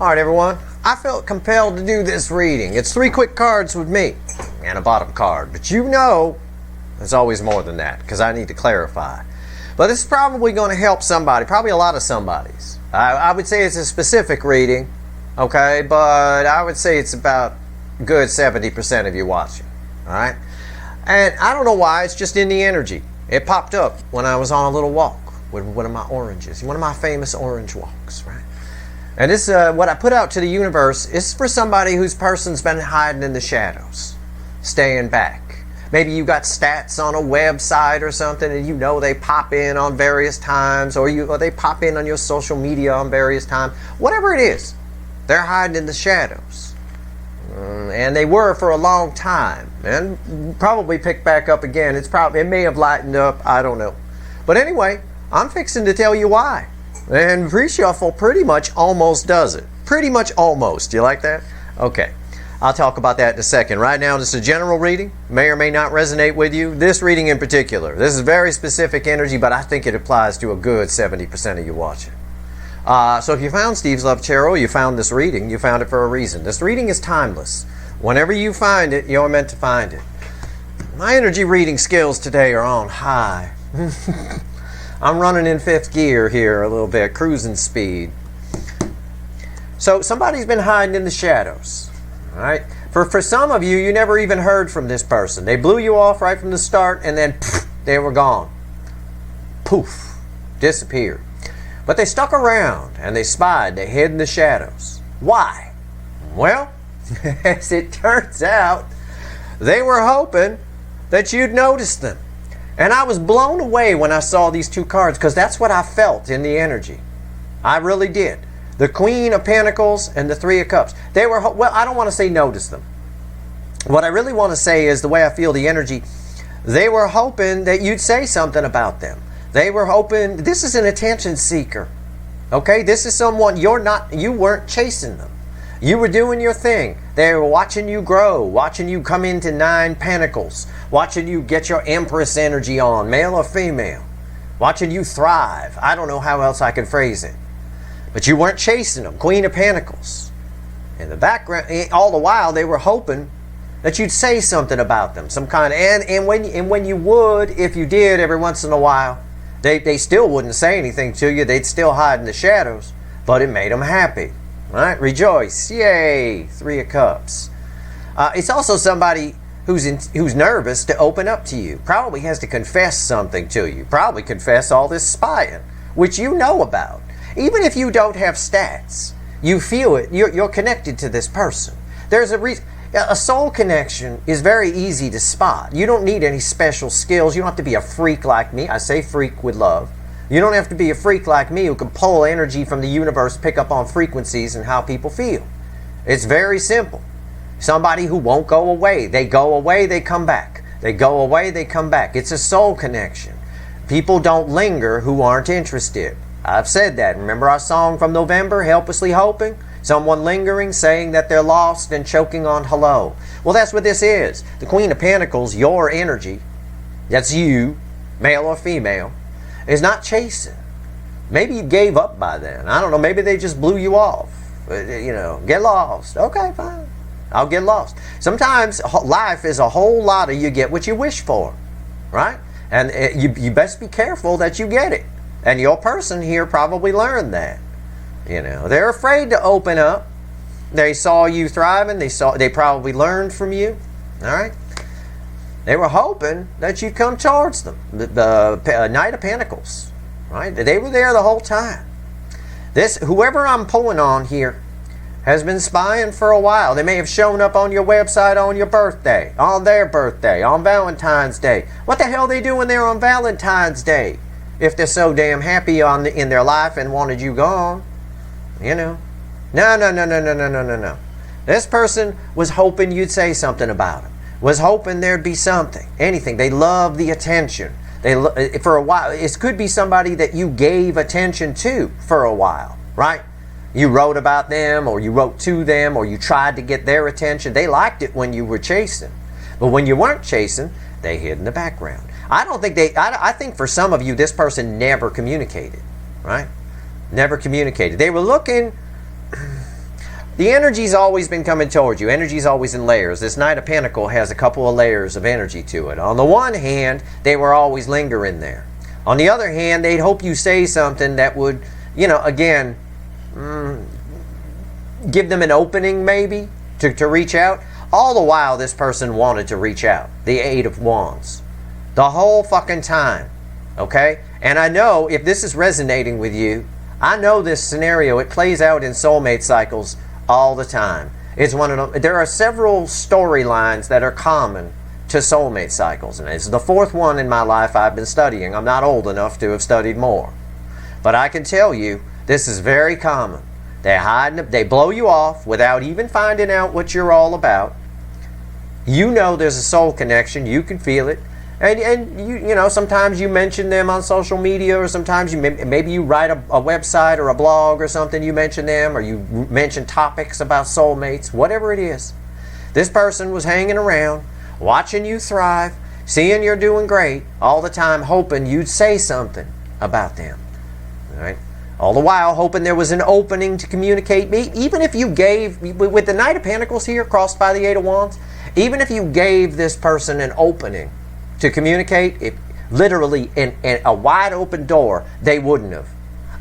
Alright everyone, I felt compelled to do this reading. It's 3 quick cards with me and a bottom card, but you know there's always more than that because I need to clarify. But this is probably going to help somebody, probably a lot of somebodies. I would say it's a specific reading, okay, but I would say it's about a good 70% of you watching, alright? And I don't know why, it's just in the energy. It popped up when I was on a little walk with one of my oranges, one of my famous orange walks, right? And this, what I put out to the universe is for somebody whose person's been hiding in the shadows, staying back. Maybe you got stats on a website or something and you know they pop in on various times, or they pop in on your social media on various times. Whatever it is, they're hiding in the shadows. And they were for a long time, and probably picked back up again. It may have lightened up, I don't know. But anyway, I'm fixing to tell you why. And pre-shuffle pretty much almost does it. Pretty much almost. You like that? Okay. I'll talk about that in a second. Right now, this is a general reading. May or may not resonate with you. This reading in particular. This is very specific energy, but I think it applies to a good 70% of you watching. So if you found Steve's Love Tarot, you found this reading, you found it for a reason. This reading is timeless. Whenever you find it, you're meant to find it. My energy reading skills today are on high. I'm running in 5th gear here a little bit, cruising speed. So somebody's been hiding in the shadows. All right? For some of you, you never even heard from this person. They blew you off right from the start, and then poof, they were gone. Poof, disappeared. But they stuck around, and they spied. They hid in the shadows. Why? Well, as it turns out, they were hoping that you'd notice them. And I was blown away when I saw these 2 cards, because that's what I felt in the energy. I really did. The Queen of Pentacles and the 3 of Cups. They were, well, I don't want to say notice them. What I really want to say is the way I feel the energy. They were hoping that you'd say something about them. They were hoping, this is an attention seeker. Okay? This is someone you weren't chasing them. You were doing your thing. They were watching you grow, watching you come into 9 Pentacles, watching you get your Empress energy on, male or female, watching you thrive. I don't know how else I can phrase it. But you weren't chasing them. Queen of Pentacles. In the background, all the while, they were hoping that you'd say something about them, some kind of, and when you would, if you did every once in a while, they still wouldn't say anything to you. They'd still hide in the shadows, but it made them happy. Right? Rejoice. Yay. 3 of Cups. It's also somebody who's nervous to open up to you. Probably has to confess something to you. Probably confess all this spying, which you know about. Even if you don't have stats, you feel it. You're connected to this person. There's a reason. A soul connection is very easy to spot. You don't need any special skills. You don't have to be a freak like me. I say freak with love. You don't have to be a freak like me who can pull energy from the universe, pick up on frequencies and how people feel. It's very simple. Somebody who won't go away. They go away, they come back. They go away, they come back. It's a soul connection. People don't linger who aren't interested. I've said that. Remember our song from November, Helplessly Hoping? Someone lingering, saying that they're lost and choking on hello. Well, that's what this is. The Queen of Pentacles, your energy, that's you, male or female, is not chasing. Maybe you gave up by then. I don't know. Maybe they just blew you off. You know, get lost. Okay, fine. I'll get lost. Sometimes life is a whole lot of you get what you wish for, right? And you best be careful that you get it. And your person here probably learned that. You know, they're afraid to open up. They saw you thriving. They probably learned from you. All right. They were hoping that you'd come towards them. The Knight of Pentacles, right? They were there the whole time. Whoever I'm pulling on here has been spying for a while. They may have shown up on your website on your birthday, on their birthday, on Valentine's Day. What the hell are they doing there on Valentine's Day if they're so damn happy in their life and wanted you gone? You know. No. This person was hoping you'd say something about them. Was hoping there'd be something, anything. They love the attention. For a while, it could be somebody that you gave attention to for a while, right? You wrote about them, or you wrote to them, or you tried to get their attention. They liked it when you were chasing. But when you weren't chasing, they hid in the background. I think for some of you, this person never communicated, right? Never communicated. They were looking the energy's always been coming towards you. Energy's always in layers. This Knight of Pentacles has a couple of layers of energy to it. On the one hand, they were always lingering there. On the other hand, they'd hope you say something that would, you know, again, give them an opening maybe to reach out. All the while, this person wanted to reach out. The Eight of Wands. The whole fucking time. Okay? And I know if this is resonating with you, I know this scenario, it plays out in soulmate cycles all the time. It's one of them. There are several storylines that are common to soulmate cycles, and it's the fourth one in my life I've been studying. I'm not old enough to have studied more. But I can tell you, this is very common. They blow you off without even finding out what you're all about. You know there's a soul connection. You can feel it. And you know, sometimes you mention them on social media, or sometimes maybe you write a website or a blog or something, you mention them, or you mention topics about soulmates, whatever it is. This person was hanging around, watching you thrive, seeing you're doing great, all the time hoping you'd say something about them. All right? All the while hoping there was an opening to communicate. Even if you gave, with the Knight of Pentacles here, crossed by the Eight of Wands, even if you gave this person an opening to communicate, if literally in a wide open door, they wouldn't have.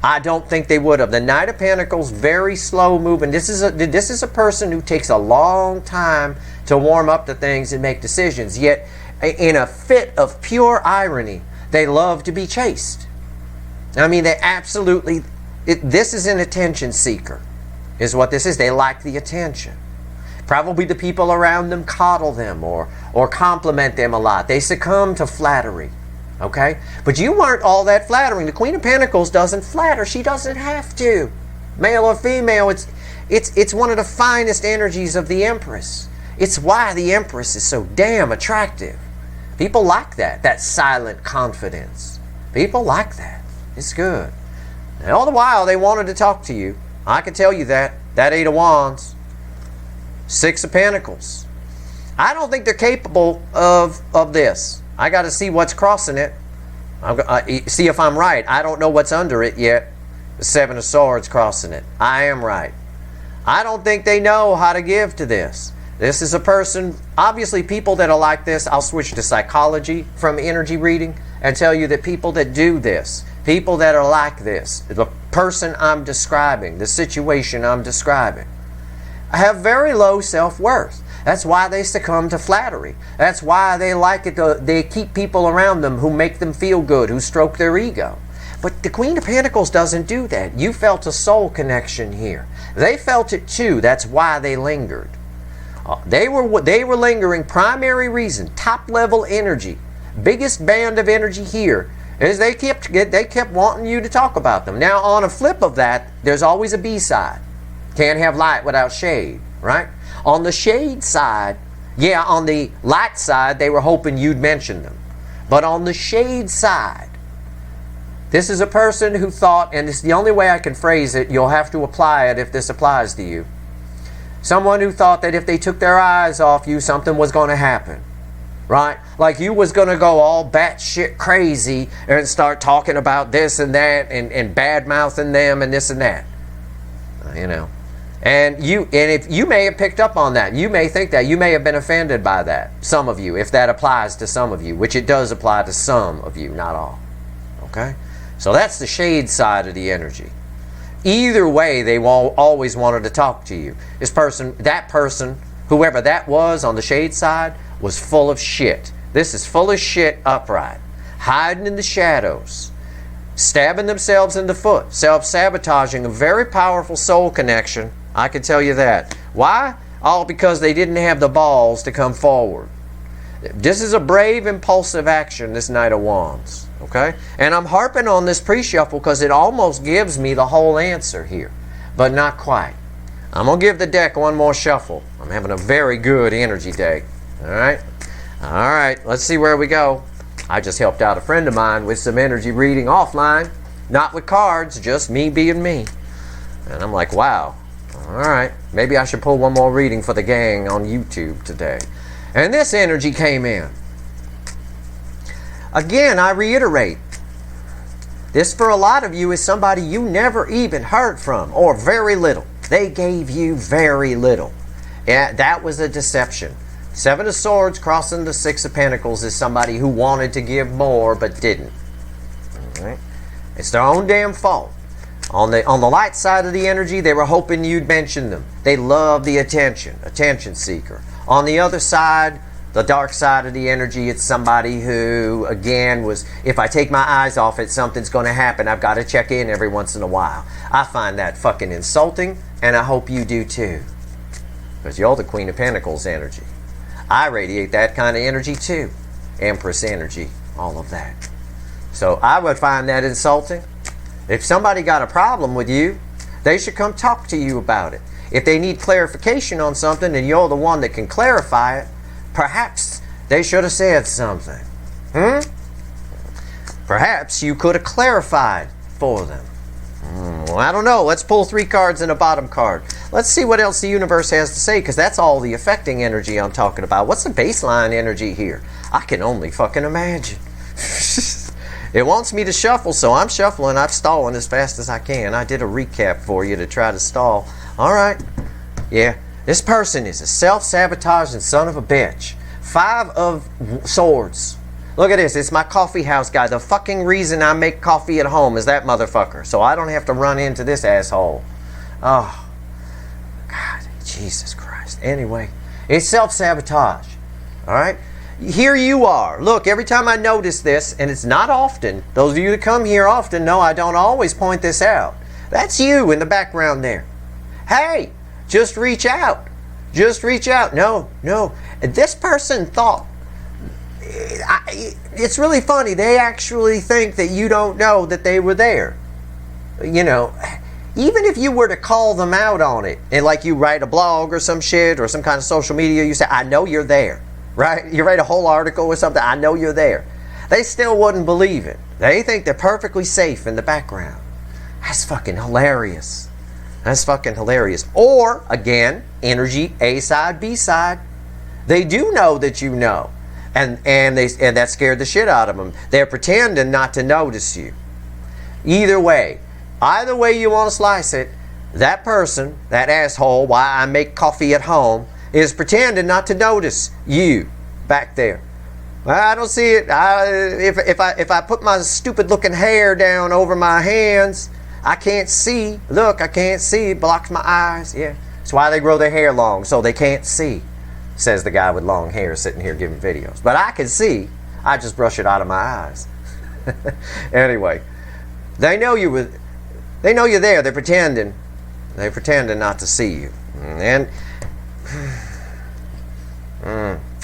I don't think they would have. The Knight of Pentacles, very slow moving. This is a person who takes a long time to warm up to things and make decisions. Yet, in a fit of pure irony, they love to be chased. I mean, they absolutely. This is an attention seeker, is what this is. They like the attention. Probably the people around them coddle them or compliment them a lot. They succumb to flattery. Okay? But you weren't all that flattering. The Queen of Pentacles doesn't flatter. She doesn't have to. Male or female, it's one of the finest energies of the Empress. It's why the Empress is so damn attractive. People like that silent confidence. People like that. It's good. And all the while, they wanted to talk to you. I can tell you that. That Eight of Wands. Six of Pentacles. I don't think they're capable of this. I got to see what's crossing it. See if I'm right. I don't know what's under it yet. The Seven of Swords crossing it. I am right. I don't think they know how to give to this. This is a person, obviously people that are like this, I'll switch to psychology from energy reading and tell you that people that do this, people that are like this, the person I'm describing, the situation I'm describing, have very low self-worth. That's why they succumb to flattery. That's why they like it. They keep people around them who make them feel good, who stroke their ego. But the Queen of Pentacles doesn't do that. You felt a soul connection here. They felt it too. That's why they lingered. They were lingering. Primary reason, top level energy, biggest band of energy here is they kept wanting you to talk about them. Now on a flip of that, there's always a B side. Can't have light without shade, right? On the shade side, yeah, on the light side, they were hoping you'd mention them. But on the shade side, this is a person who thought, and it's the only way I can phrase it, you'll have to apply it if this applies to you. Someone who thought that if they took their eyes off you, something was going to happen, right? Like you was going to go all batshit crazy and start talking about this and that and bad-mouthing them and this and that, you know. And if you may have picked up on that, you may think that, you may have been offended by that, some of you, if that applies to some of you, which it does apply to some of you, not all. Okay? So that's the shade side of the energy. Either way, they always wanted to talk to you. That person, whoever that was on the shade side, was full of shit. This is full of shit upright, hiding in the shadows, stabbing themselves in the foot, self-sabotaging, a very powerful soul connection. I can tell you that. Why? All because they didn't have the balls to come forward. This is a brave, impulsive action, this Knight of Wands. Okay? And I'm harping on this pre-shuffle because it almost gives me the whole answer here. But not quite. I'm going to give the deck one more shuffle. I'm having a very good energy day. Alright? Alright, let's see where we go. I just helped out a friend of mine with some energy reading offline. Not with cards, just me being me. And I'm like, wow. Alright, maybe I should pull one more reading for the gang on YouTube today. And this energy came in. Again, I reiterate, this for a lot of you is somebody you never even heard from, or very little. They gave you very little. Yeah, that was a deception. Seven of Swords crossing the Six of Pentacles is somebody who wanted to give more but didn't. All right? It's their own damn fault. On the light side of the energy, they were hoping you'd mention them. They love the attention seeker. On the other side, the dark side of the energy, it's somebody who, again, was, if I take my eyes off it, something's going to happen. I've got to check in every once in a while. I find that fucking insulting, and I hope you do too. Because you're the Queen of Pentacles energy. I radiate that kind of energy too. Empress energy, all of that. So I would find that insulting. If somebody got a problem with you, they should come talk to you about it. If they need clarification on something and you're the one that can clarify it, perhaps they should have said something. Perhaps you could have clarified for them. Well, I don't know. Let's pull 3 cards and a bottom card. Let's see what else the universe has to say, because that's all the affecting energy I'm talking about. What's the baseline energy here? I can only fucking imagine. It wants me to shuffle, so I'm shuffling. I'm stalling as fast as I can. I did a recap for you to try to stall. All right. Yeah. This person is a self-sabotaging son of a bitch. 5 of Swords. Look at this. It's my coffee house guy. The fucking reason I make coffee at home is that motherfucker. So I don't have to run into this asshole. Oh. God. Jesus Christ. Anyway. It's self-sabotage. All right. Here you are. Look, every time I notice this, and it's not often, those of you that come here often know I don't always point this out. That's you in the background there. Hey, just reach out. Just reach out. No. This person thought, it's really funny. They actually think that you don't know that they were there. You know, even if you were to call them out on it, and like you write a blog or some shit or some kind of social media, you say, I know you're there. Right? You write a whole article or something, I know you're there. They still wouldn't believe it. They think they're perfectly safe in the background. That's fucking hilarious. That's fucking hilarious. Or, again, energy, A side, B side. They do know that you know. And that scared the shit out of them. They're pretending not to notice you. Either way you want to slice it, that person, that asshole, why I make coffee at home, is pretending not to notice you back there. Well, I don't see it. If I put my stupid looking hair down over my hands, I can't see. Look, I can't see. It blocks my eyes. Yeah. That's why they grow their hair long, so they can't see, says the guy with long hair sitting here giving videos. But I can see. I just brush it out of my eyes. Anyway, they know you're there. They're pretending. They're pretending not to see you. And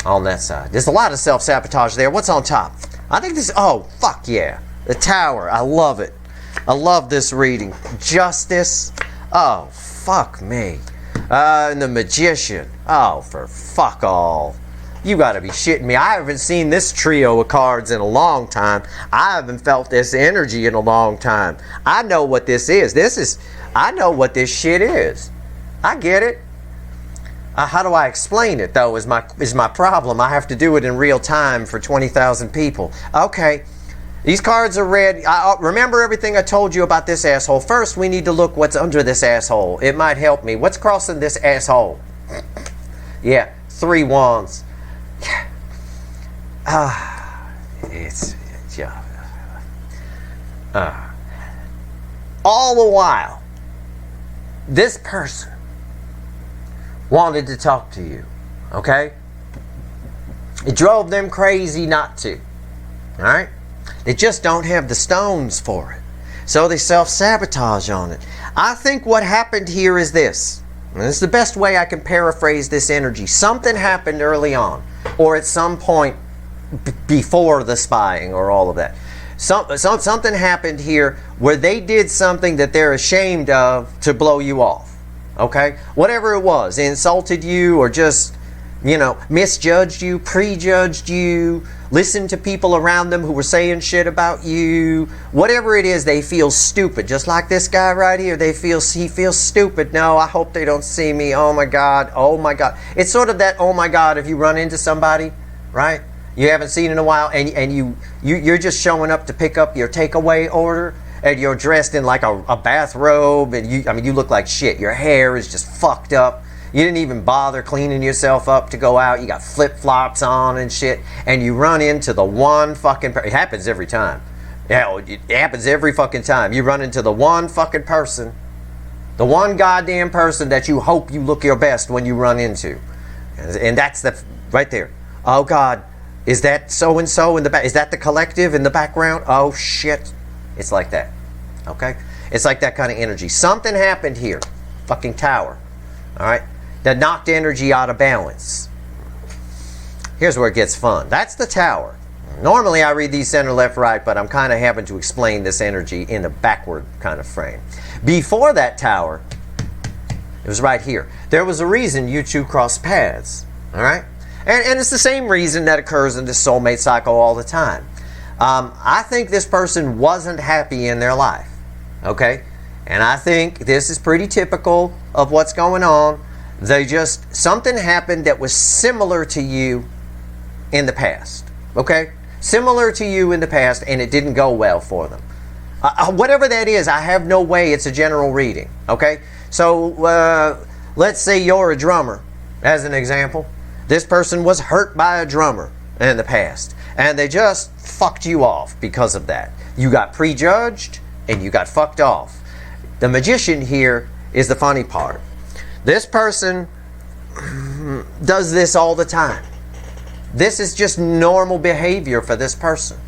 on that side, there's a lot of self-sabotage there. What's on top? I think this, oh fuck yeah, the Tower. I love it. I love this reading. Justice. Oh fuck me. And the Magician. Oh, for fuck all. You gotta be shitting me. I haven't seen this trio of cards in a long time. I haven't felt this energy in a long time. I know what this is. I know what this shit is. I get it. How do I explain it, though, is my problem. I have to do it in real time for 20,000 people. Okay, these cards are read. Remember everything I told you about this asshole. First, we need to look what's under this asshole. It might help me. What's crossing this asshole? Yeah, 3 wands. All the while, this person wanted to talk to you, okay? It drove them crazy not to, all right? They just don't have the stones for it, so they self-sabotage on it. I think what happened here is this, and this is the best way I can paraphrase this energy. Something happened early on, or at some point before the spying or all of that. Something happened here where they did something that they're ashamed of to blow you off. Okay? Whatever it was, insulted you or just, misjudged you, prejudged you, listened to people around them who were saying shit about you. Whatever it is, they feel stupid. Just like this guy right here, he feels stupid. No, I hope they don't see me. Oh my God. Oh my God. It's sort of that, oh my God, if you run into somebody, right? You haven't seen in a while and you're just showing up to pick up your takeaway order and you're dressed in like a bathrobe, and you look like shit. Your hair is just fucked up. You didn't even bother cleaning yourself up to go out. You got flip-flops on and shit, and you run into the one fucking it happens every time. Yeah, it happens every fucking time. You run into the one fucking person, the one goddamn person that you hope you look your best when you run into. And that's the right there. Oh God, is that so-and-so in the back? Is that the collective in the background? Oh shit. It's like that. Okay? It's like that kind of energy. Something happened here. Fucking tower. Alright? That knocked energy out of balance. Here's where it gets fun. That's the tower. Normally I read these center, left, right, but I'm kind of having to explain this energy in a backward kind of frame. Before that tower, it was right here. There was a reason you two crossed paths. Alright? And it's the same reason that occurs in this soulmate cycle all the time. I think this person wasn't happy in their life. Okay? And I think this is pretty typical of what's going on. Something happened that was similar to you in the past. Okay? Similar to you in the past, and it didn't go well for them. Whatever that is, I have no way. It's a general reading. Okay? So, let's say you're a drummer, as an example. This person was hurt by a drummer in the past, and they just fucked you off because of that. You got prejudged, and you got fucked off. The magician here is the funny part. This person does this all the time. This is just normal behavior for this person.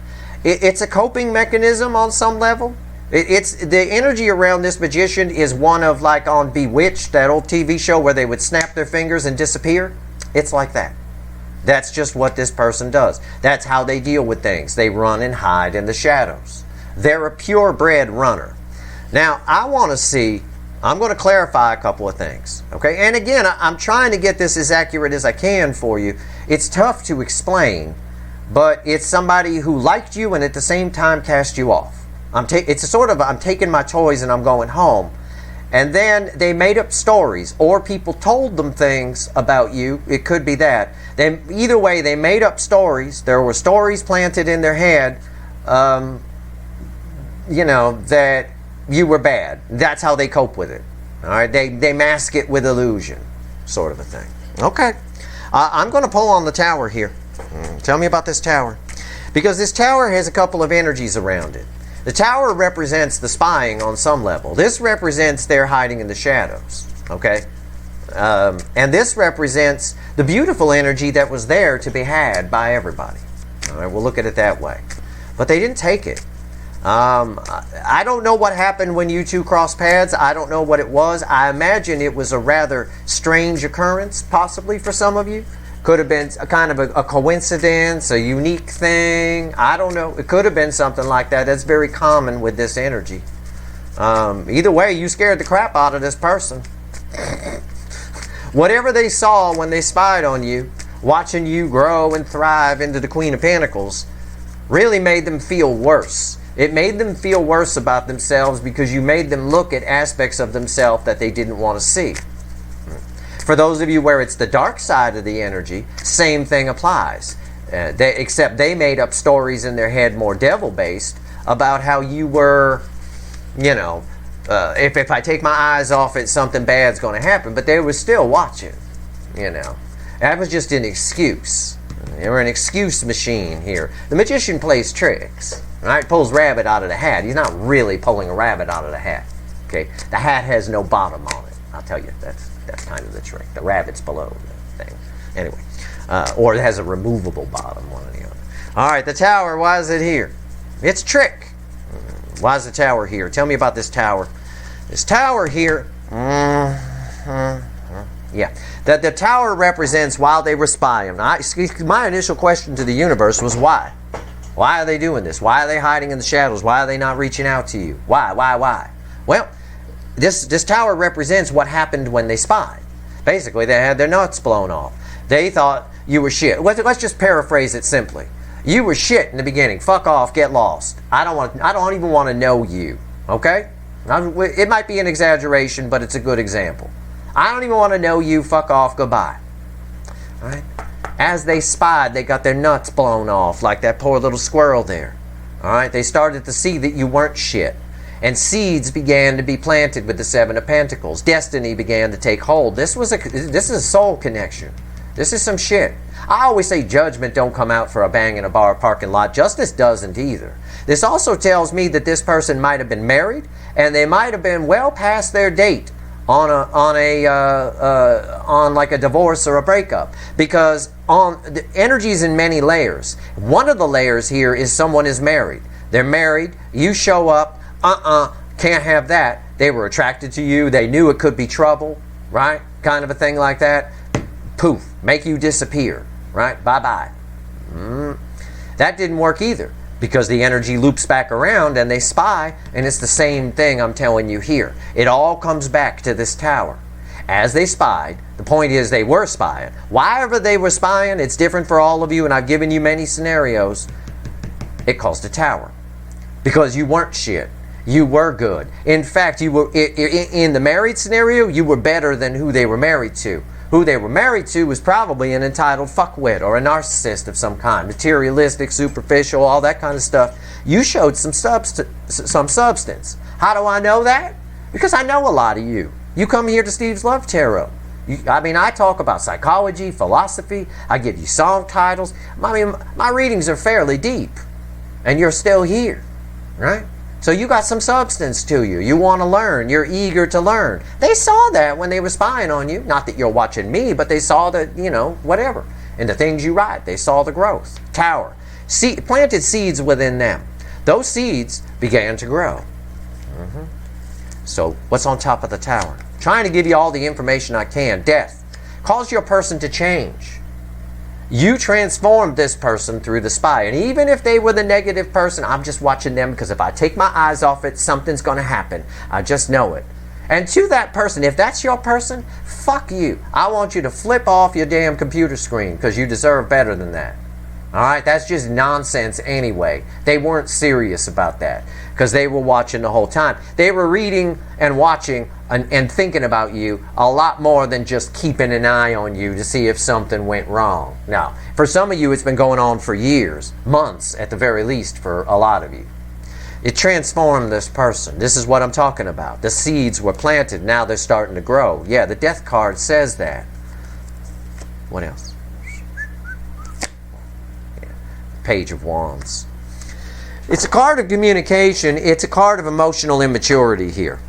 It's a coping mechanism on some level. It's the energy around this magician is one of like on Bewitched, that old TV show where they would snap their fingers and disappear. It's like that. That's just what this person does. That's how they deal with things. They run and hide in the shadows. They're a purebred runner. Now, I'm going to clarify a couple of things. Okay? And again, I'm trying to get this as accurate as I can for you. It's tough to explain, but it's somebody who liked you and at the same time cast you off. I'm taking my toys and I'm going home. And then they made up stories, or people told them things about you. It could be that. Either way, they made up stories. There were stories planted in their head, that you were bad. That's how they cope with it. All right, they mask it with illusion, sort of a thing. Okay, I'm going to pull on the tower here. Tell me about this tower, because this tower has a couple of energies around it. The tower represents the spying on some level. This represents their hiding in the shadows. Okay? And this represents the beautiful energy that was there to be had by everybody. All right, we'll look at it that way. But they didn't take it. I don't know what happened when you two crossed paths. I don't know what it was. I imagine it was a rather strange occurrence, possibly for some of you. Could have been a kind of a coincidence, a unique thing. I don't know. It could have been something like that. That's very common with this energy. Either way, you scared the crap out of this person. Whatever they saw when they spied on you, watching you grow and thrive into the Queen of Pentacles, really made them feel worse. It made them feel worse about themselves because you made them look at aspects of themselves that they didn't want to see. For those of you where it's the dark side of the energy, same thing applies. Except they made up stories in their head, more devil-based, about how you were, if I take my eyes off it, something bad's going to happen. But they were still watching, That was just an excuse. They were an excuse machine here. The magician plays tricks, right? Pulls rabbit out of the hat. He's not really pulling a rabbit out of the hat, okay? The hat has no bottom on it. I'll tell you, that's kind of the trick. The rabbit's below the thing. Anyway, or it has a removable bottom, one or the other. All right, the tower, why is it here? It's a trick. Why is the tower here? Tell me about this tower. This tower here, that the tower represents while they were spying. My initial question to the universe was why? Why are they doing this? Why are they hiding in the shadows? Why are they not reaching out to you? Why? Well, this tower represents what happened when they spied. Basically, they had their nuts blown off. They thought you were shit. Let's just paraphrase it simply. You were shit in the beginning. Fuck off. Get lost. I don't even want to know you. Okay? It might be an exaggeration, but it's a good example. I don't even want to know you. Fuck off. Goodbye. All right? As they spied, they got their nuts blown off, like that poor little squirrel there. All right? They started to see that you weren't shit. and seeds began to be planted with the Seven of Pentacles. Destiny began to take hold. This is a soul connection. This is some shit. I always say judgment don't come out for a bang in a bar parking lot. Justice doesn't either. This also tells me that this person might have been married, and they might have been well past their date on like a divorce or a breakup, because on the energy's in many layers. One of the layers here is someone is married. They're married. You show up. Can't have that. They were attracted to you. They knew it could be trouble, right? Kind of a thing like that. Poof, make you disappear, right? Bye-bye. That didn't work either, because the energy loops back around and they spy, and it's the same thing I'm telling you here. It all comes back to this tower. As they spied, the point is they were spying. Wherever they were spying, it's different for all of you, and I've given you many scenarios. It caused a tower. Because you weren't shit. You were good. In fact, you were in the married scenario, you were better than who they were married to. Who they were married to was probably an entitled fuckwit or a narcissist of some kind. Materialistic, superficial, all that kind of stuff. You showed some substance. How do I know that? Because I know a lot of you. You come here to Steve's Love Tarot. I talk about psychology, philosophy. I give you song titles. My readings are fairly deep. And you're still here, right? So you got some substance to you. You want to learn. You're eager to learn. They saw that when they were spying on you. Not that you're watching me, but they saw that, whatever. And the things you write, they saw the growth. Tower. Planted seeds within them. Those seeds began to grow. So what's on top of the tower? Trying to give you all the information I can. Death. Cause your person to change. You transformed this person through the spy. And even if they were the negative person, I'm just watching them, because if I take my eyes off it, something's going to happen. I just know it. And to that person, if that's your person, fuck you. I want you to flip off your damn computer screen, because you deserve better than that. Alright? That's just nonsense anyway. They weren't serious about that, because they were watching the whole time. They were reading and watching and thinking about you a lot more than just keeping an eye on you to see if something went wrong. Now, for some of you, it's been going on for years, months at the very least for a lot of you. It transformed this person. This is what I'm talking about. The seeds were planted. Now they're starting to grow. Yeah, the Death card says that. What else? Yeah. Page of Wands. It's a card of communication. It's a card of emotional immaturity here.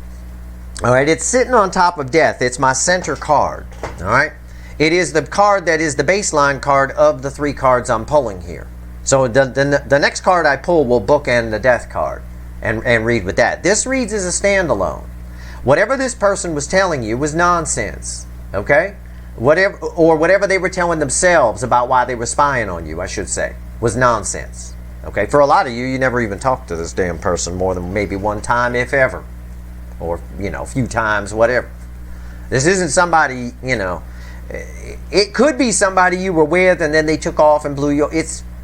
All right, it's sitting on top of Death. It's my center card. All right, it is the card that is the baseline card of the three cards I'm pulling here. So the next card I pull will bookend the Death card and read with that. This reads as a standalone. Whatever this person was telling you was nonsense. Okay, whatever they were telling themselves about why they were spying on you, I should say, was nonsense. Okay, for a lot of you, you never even talked to this damn person more than maybe one time, if ever. Or, a few times, whatever. This isn't somebody, it could be somebody you were with and then they took off and blew you.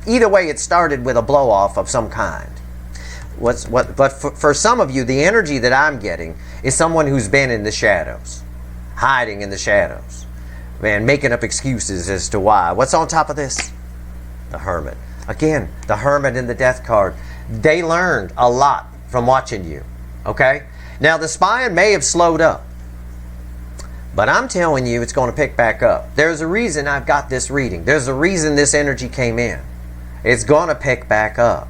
Either way, it started with a blow off of some kind. But for some of you, the energy that I'm getting is someone who's been in the shadows, hiding in the shadows, man, making up excuses as to why. What's on top of this? The Hermit. Again, the Hermit in the Death card. They learned a lot from watching you, okay? Now, the spying may have slowed up, but I'm telling you it's going to pick back up. There's a reason I've got this reading. There's a reason this energy came in. It's going to pick back up.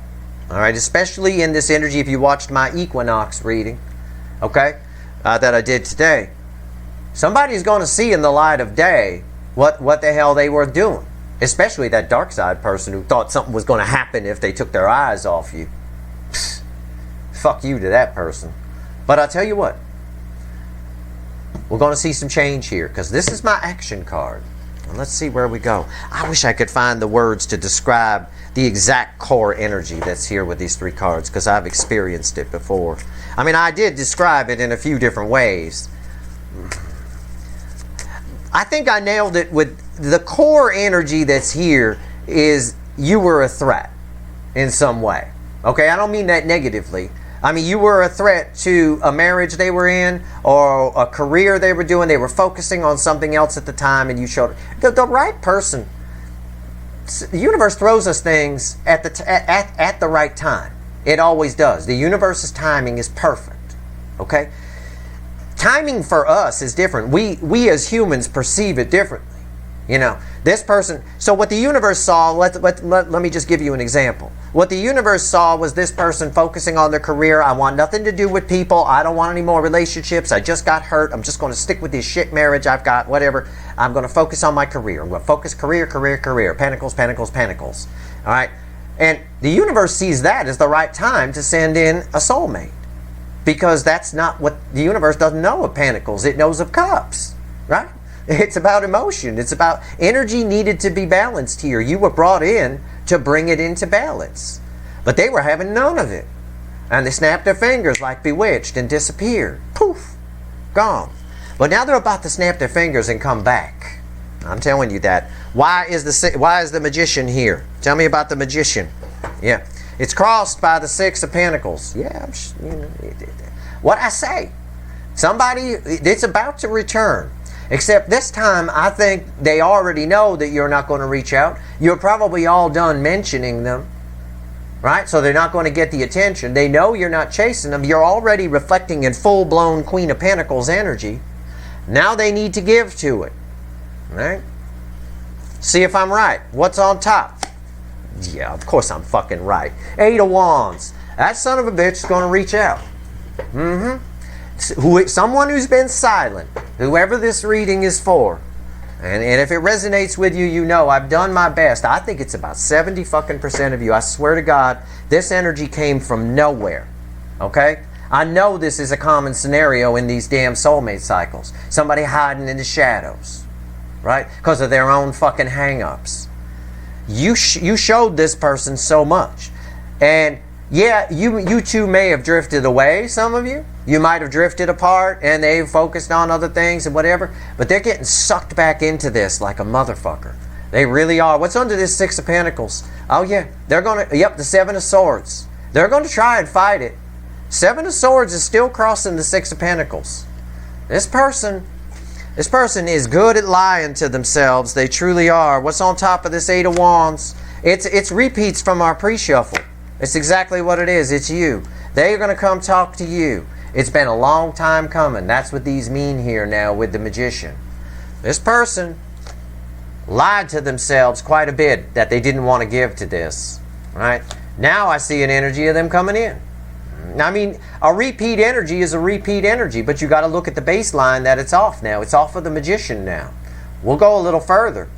All right, especially in this energy if you watched my equinox reading, okay, that I did today. Somebody's going to see in the light of day what the hell they were doing, especially that dark side person who thought something was going to happen if they took their eyes off you. Psst, fuck you to that person. But I'll tell you what, we're going to see some change here, because this is my action card. And let's see where we go. I wish I could find the words to describe the exact core energy that's here with these three cards, because I've experienced it before. I did describe it in a few different ways. I think I nailed it with the core energy that's here is you were a threat in some way. Okay, I don't mean that negatively. You were a threat to a marriage they were in or a career they were doing. They were focusing on something else at the time, and you showed the right person. The universe throws us things at the right time. It always does. The universe's timing is perfect. Okay? Timing for us is different. We as humans perceive it differently. You know, this person, so what the universe saw, let me just give you an example. What the universe saw was this person focusing on their career. I want nothing to do with people. I don't want any more relationships. I just got hurt. I'm just going to stick with this shit marriage I've got, whatever. I'm going to focus on my career. I'm going to focus career. Pentacles, pentacles, pentacles. All right? And the universe sees that as the right time to send in a soulmate. Because that's not what the universe doesn't know of pentacles. It knows of cups, right? It's about emotion. It's about energy needed to be balanced here. You were brought in to bring it into balance. But they were having none of it. And they snapped their fingers like bewitched and disappeared. Poof, gone. But now they're about to snap their fingers and come back. I'm telling you that. Why is the magician here? Tell me about the magician. Yeah. It's crossed by the Six of Pentacles. Yeah, what I say. Somebody, it's about to return. Except this time, I think they already know that you're not going to reach out. You're probably all done mentioning them. Right? So they're not going to get the attention. They know you're not chasing them. You're already reflecting in full-blown Queen of Pentacles energy. Now they need to give to it. Right? See if I'm right. What's on top? Yeah, of course I'm fucking right. Eight of Wands. That son of a bitch is going to reach out. Someone who's been silent. Whoever this reading is for. And if it resonates with you, you know I've done my best. I think it's about 70% of you. I swear to God, this energy came from nowhere. Okay? I know this is a common scenario in these damn soulmate cycles. Somebody hiding in the shadows. Right? Because of their own fucking hang-ups. You showed this person so much. And yeah, you two may have drifted away, some of you. You might have drifted apart and they focused on other things and whatever. But they're getting sucked back into this like a motherfucker. They really are. What's under this Six of Pentacles? Oh yeah, they're going to, yep, the Seven of Swords. They're going to try and fight it. Seven of Swords is still crossing the Six of Pentacles. This person is good at lying to themselves. They truly are. What's on top of this Eight of Wands? It's repeats from our pre-shuffle. It's exactly what it is. It's you. They're going to come talk to you. It's been a long time coming. That's what these mean here now with the magician. This person lied to themselves quite a bit that they didn't want to give to this. Right? Now I see an energy of them coming in. I mean, a repeat energy is a repeat energy, but you got to look at the baseline that it's off now. It's off of the magician now. We'll go a little further.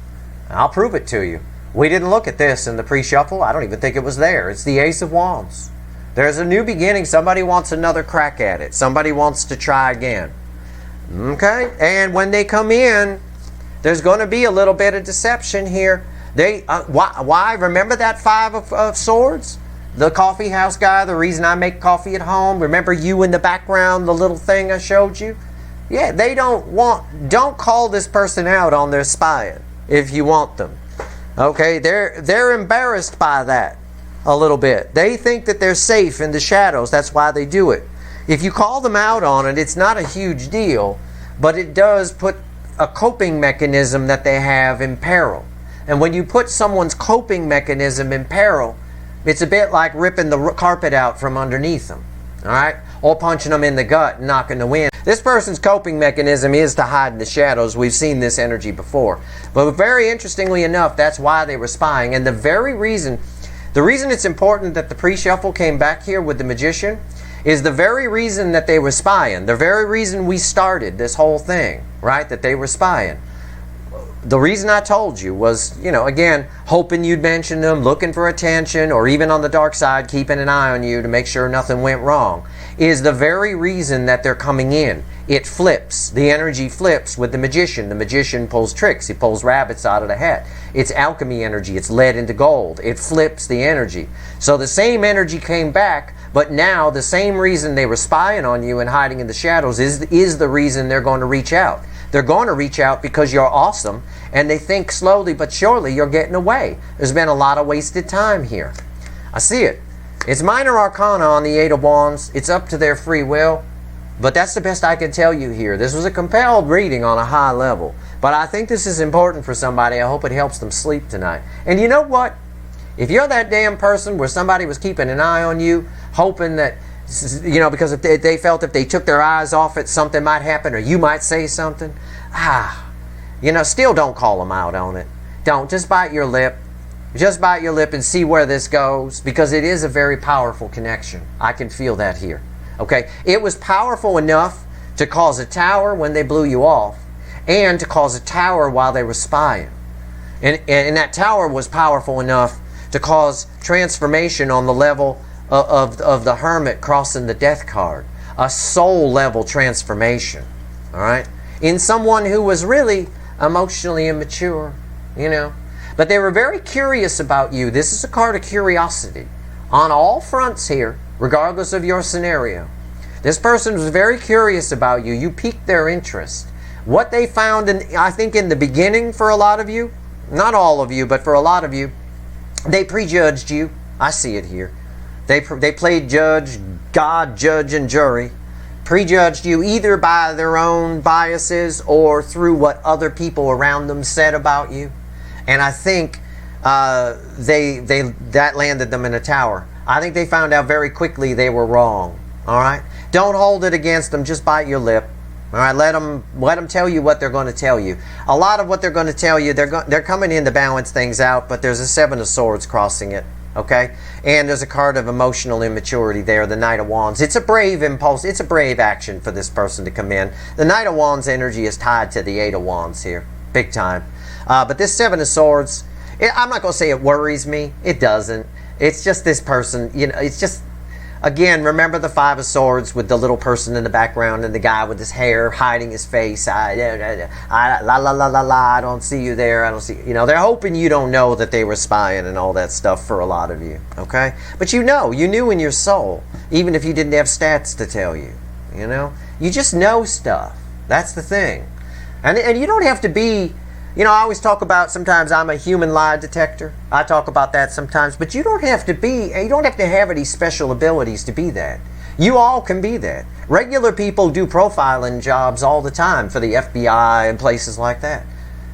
I'll prove it to you. We didn't look at this in the pre-shuffle. I don't even think it was there. It's the Ace of Wands. There's a new beginning. Somebody wants another crack at it. Somebody wants to try again. Okay? And when they come in, there's going to be a little bit of deception here. Why? Remember that Five of Swords? The coffee house guy, the reason I make coffee at home. Remember you in the background, the little thing I showed you? Yeah, they don't call this person out on their spying if you want them. Okay, they're embarrassed by that a little bit. They think that they're safe in the shadows. That's why they do it. If you call them out on it, it's not a huge deal, but it does put a coping mechanism that they have in peril. And when you put someone's coping mechanism in peril, it's a bit like ripping the carpet out from underneath them, all right? Or punching them in the gut and knocking the wind. This person's coping mechanism is to hide in the shadows. We've seen this energy before. But very interestingly enough, that's why they were spying. And the reason it's important that the pre-shuffle came back here with the magician is the very reason that they were spying. The very reason we started this whole thing, right? That they were spying. The reason I told you was, again, hoping you'd mention them, looking for attention, or even on the dark side, keeping an eye on you to make sure nothing went wrong, is the very reason that they're coming in. It flips. The energy flips with the magician. The magician pulls tricks. He pulls rabbits out of the hat. It's alchemy energy. It's lead into gold. It flips the energy. So the same energy came back, but now the same reason they were spying on you and hiding in the shadows is the reason they're going to reach out. They're going to reach out because you're awesome, and they think slowly but surely you're getting away. There's been a lot of wasted time here. I see it. It's minor arcana on the Eight of Wands. It's up to their free will, but that's the best I can tell you here. This was a compelled reading on a high level, but I think this is important for somebody. I hope it helps them sleep tonight. And you know what? If you're that damn person where somebody was keeping an eye on you, hoping that, you know, because if they felt if they took their eyes off it, something might happen or you might say something, you know, still don't call them out on it. Don't. Just bite your lip. Just bite your lip and see where this goes, because it is a very powerful connection. I can feel that here. Okay? It was powerful enough to cause a tower when they blew you off, and to cause a tower while they were spying. And that tower was powerful enough to cause transformation on the level of the hermit crossing the death card. A soul level transformation. Alright? In someone who was really emotionally immature, you know. But they were very curious about you. This is a card of curiosity on all fronts here, regardless of your scenario. This person was very curious about you. You piqued their interest. What they found, I think in the beginning for a lot of you, not all of you, but for a lot of you, they prejudged you. I see it here. They played judge, God, judge, and jury. Prejudged you either by their own biases or through what other people around them said about you. And I think that landed them in a tower. I think they found out very quickly they were wrong. All right? Don't hold it against them. Just bite your lip. All right? Let them tell you what they're going to tell you. A lot of what they're going to tell you, they're coming in to balance things out, but there's a Seven of Swords crossing it. Okay? And there's a card of emotional immaturity there, the Knight of Wands. It's a brave impulse. It's a brave action for this person to come in. The Knight of Wands energy is tied to the Eight of Wands here. Big time. But this Seven of Swords, I'm not going to say it worries me. It doesn't. It's just this person, you know, it's just, again, remember the Five of Swords with the little person in the background and the guy with his hair hiding his face. I don't see you there. I don't see, you know, they're hoping you don't know that they were spying and all that stuff for a lot of you, okay? But you knew in your soul, even if you didn't have stats to tell you, you know? You just know stuff. That's the thing. And you don't have to be, you know, I always talk about sometimes I'm a human lie detector. I talk about that sometimes, but you don't have to have any special abilities to be that. You all can be that. Regular people do profiling jobs all the time for the FBI and places like that.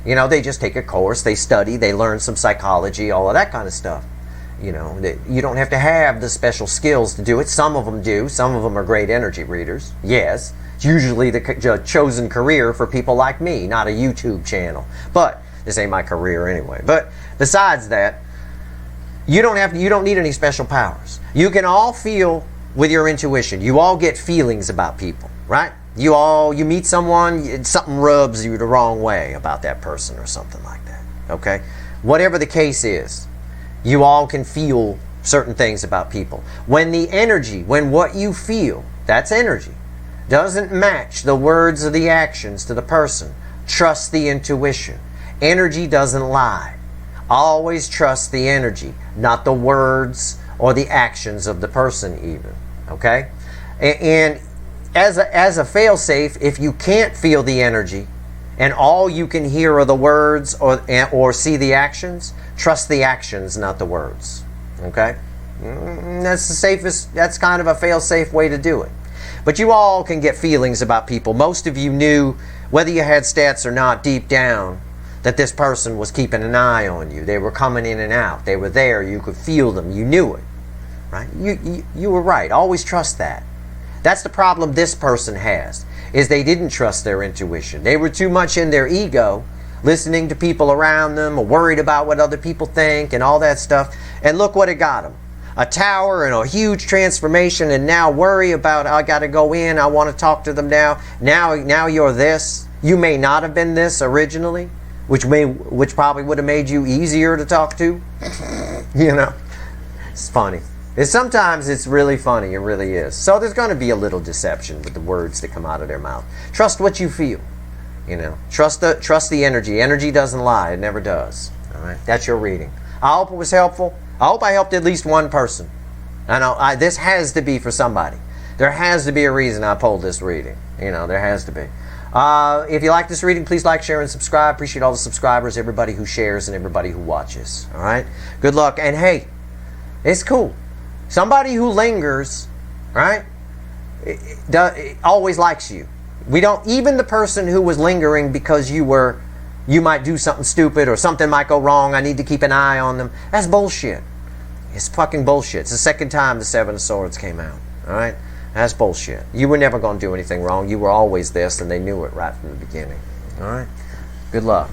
You know, they just take a course, they study, they learn some psychology, all of that kind of stuff. You know, you don't have to have the special skills to do it. Some of them do. Some of them are great energy readers. Yes. It's usually the chosen career for people like me, not a YouTube channel. But this ain't my career anyway. But besides that, you don't need any special powers. You can all feel with your intuition. You all get feelings about people, right? You meet someone, something rubs you the wrong way about that person or something like that. Okay? Whatever the case is, you all can feel certain things about people. When what you feel, that's energy, doesn't match the words or the actions to the person, trust the intuition. Energy doesn't lie. Always trust the energy, not the words or the actions of the person even. Okay? And as a fail-safe, if you can't feel the energy and all you can hear are the words or see the actions, trust the actions, not the words. Okay? That's kind of a fail-safe way to do it. But you all can get feelings about people. Most of you knew, whether you had stats or not, deep down, that this person was keeping an eye on you. They were coming in and out. They were there. You could feel them. You knew it. Right? You were right. Always trust that. That's the problem this person has, is they didn't trust their intuition. They were too much in their ego, listening to people around them, or worried about what other people think and all that stuff. And look what it got them. A tower and a huge transformation, and now worry about, I got to go in, I want to talk to them now. Now you're this. You may not have been this originally, which probably would have made you easier to talk to. You know, it's funny. Sometimes it's really funny, it really is. So there's going to be a little deception with the words that come out of their mouth. Trust what you feel. You know, trust the energy. Energy doesn't lie. It never does. All right, that's your reading. I hope it was helpful. I hope I helped at least one person. I know this has to be for somebody. There has to be a reason I pulled this reading. You know, there has to be. If you like this reading, please like, share, and subscribe. Appreciate all the subscribers, everybody who shares, and everybody who watches. All right? Good luck. And hey, it's cool. Somebody who lingers, right, always likes you. Even the person who was lingering because you might do something stupid or something might go wrong, I need to keep an eye on them. That's bullshit. It's fucking bullshit. It's the second time the Seven of Swords came out. Alright? That's bullshit. You were never going to do anything wrong. You were always this, and they knew it right from the beginning. Alright? Good luck.